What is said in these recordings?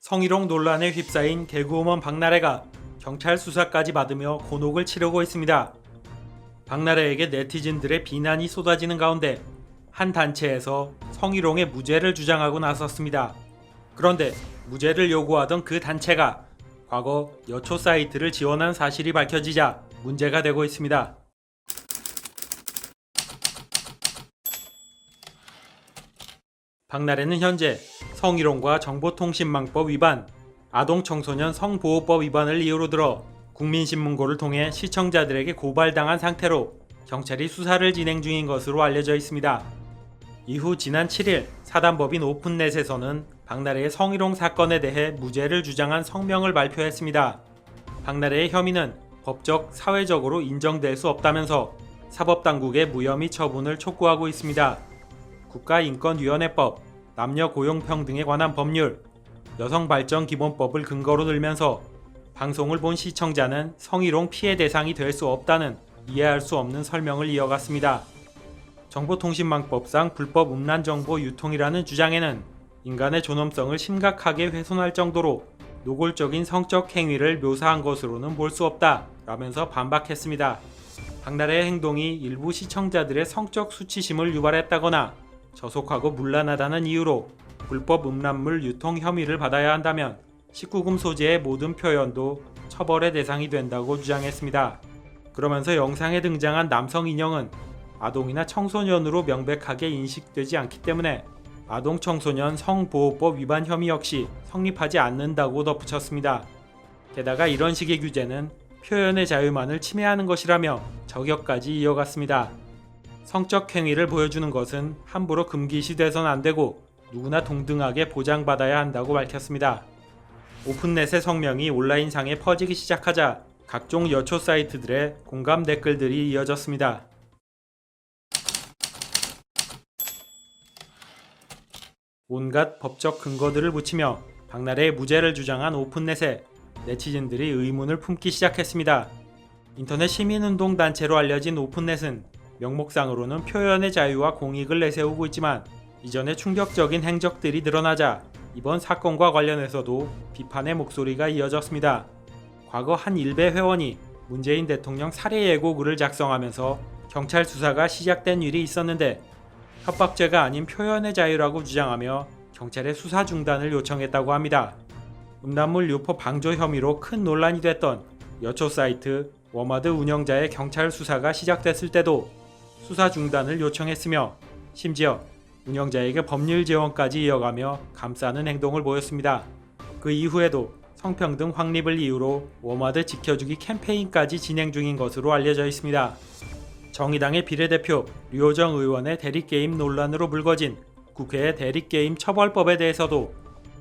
성희롱 논란에 휩싸인 개그우먼 박나래가 경찰 수사까지 받으며 곤혹을 치르고 있습니다. 박나래에게 네티즌들의 비난이 쏟아지는 가운데 한 단체에서 성희롱의 무죄를 주장하고 나섰습니다. 그런데 무죄를 요구하던 그 단체가 과거 여초 사이트를 지원한 사실이 밝혀지자 문제가 되고 있습니다. 박나래는 현재 성희롱과 정보통신망법 위반, 아동청소년 성보호법 위반을 이유로 들어 국민신문고를 통해 시청자들에게 고발당한 상태로 경찰이 수사를 진행 중인 것으로 알려져 있습니다. 이후 지난 7일 사단법인 오픈넷에서는 박나래의 성희롱 사건에 대해 무죄를 주장한 성명을 발표했습니다. 박나래의 혐의는 법적, 사회적으로 인정될 수 없다면서 사법당국의 무혐의 처분을 촉구하고 있습니다. 국가인권위원회법, 남녀고용평등에 관한 법률, 여성발전기본법을 근거로 들면서 방송을 본 시청자는 성희롱 피해 대상이 될 수 없다는 이해할 수 없는 설명을 이어갔습니다. 정보통신망법상 불법 음란 정보 유통이라는 주장에는 인간의 존엄성을 심각하게 훼손할 정도로 노골적인 성적 행위를 묘사한 것으로는 볼 수 없다 라면서 반박했습니다. 박나래의 행동이 일부 시청자들의 성적 수치심을 유발했다거나 저속하고 문란하다는 이유로 불법 음란물 유통 혐의를 받아야 한다면 19금 소재의 모든 표현도 처벌의 대상이 된다고 주장했습니다. 그러면서 영상에 등장한 남성 인형은 아동이나 청소년으로 명백하게 인식되지 않기 때문에 아동청소년 성보호법 위반 혐의 역시 성립하지 않는다고 덧붙였습니다. 게다가 이런 식의 규제는 표현의 자유만을 침해하는 것이라며 저격까지 이어갔습니다. 성적 행위를 보여주는 것은 함부로 금기시돼선 안 되고 누구나 동등하게 보장받아야 한다고 밝혔습니다. 오픈넷의 성명이 온라인상에 퍼지기 시작하자 각종 여초 사이트들의 공감 댓글들이 이어졌습니다. 온갖 법적 근거들을 붙이며 박나래의 무죄를 주장한 오픈넷에 네티즌들이 의문을 품기 시작했습니다. 인터넷 시민운동 단체로 알려진 오픈넷은 명목상으로는 표현의 자유와 공익을 내세우고 있지만 이전에 충격적인 행적들이 드러나자 이번 사건과 관련해서도 비판의 목소리가 이어졌습니다. 과거 한 일베 회원이 문재인 대통령 살해 예고글을 작성하면서 경찰 수사가 시작된 일이 있었는데 협박죄가 아닌 표현의 자유라고 주장하며 경찰의 수사 중단을 요청했다고 합니다. 음란물 유포 방조 혐의로 큰 논란이 됐던 여초 사이트 워마드 운영자의 경찰 수사가 시작됐을 때도 수사 중단을 요청했으며 심지어 운영자에게 법률 지원까지 이어가며 감싸는 행동을 보였습니다. 그 이후에도 성평등 확립을 이유로 워마드 지켜주기 캠페인까지 진행 중인 것으로 알려져 있습니다. 정의당의 비례대표 류호정 의원의 대리게임 논란으로 불거진 국회의 대리게임 처벌법에 대해서도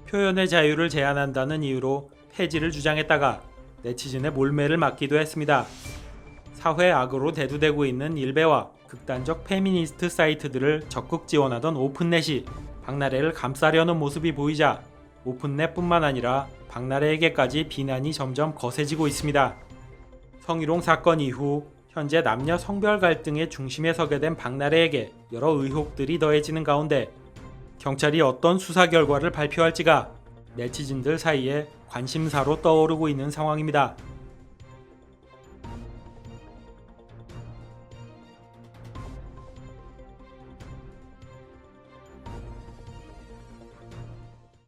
표현의 자유를 제한한다는 이유로 폐지를 주장했다가 네티즌의 몰매를 맞기도 했습니다. 사회 악으로 대두되고 있는 일베와 극단적 페미니스트 사이트들을 적극 지원하던 오픈넷이 박나래를 감싸려는 모습이 보이자 오픈넷뿐만 아니라 박나래에게까지 비난이 점점 거세지고 있습니다. 성희롱 사건 이후 현재 남녀 성별 갈등의 중심에 서게 된 박나래에게 여러 의혹들이 더해지는 가운데 경찰이 어떤 수사 결과를 발표할지가 네티즌들 사이에 관심사로 떠오르고 있는 상황입니다.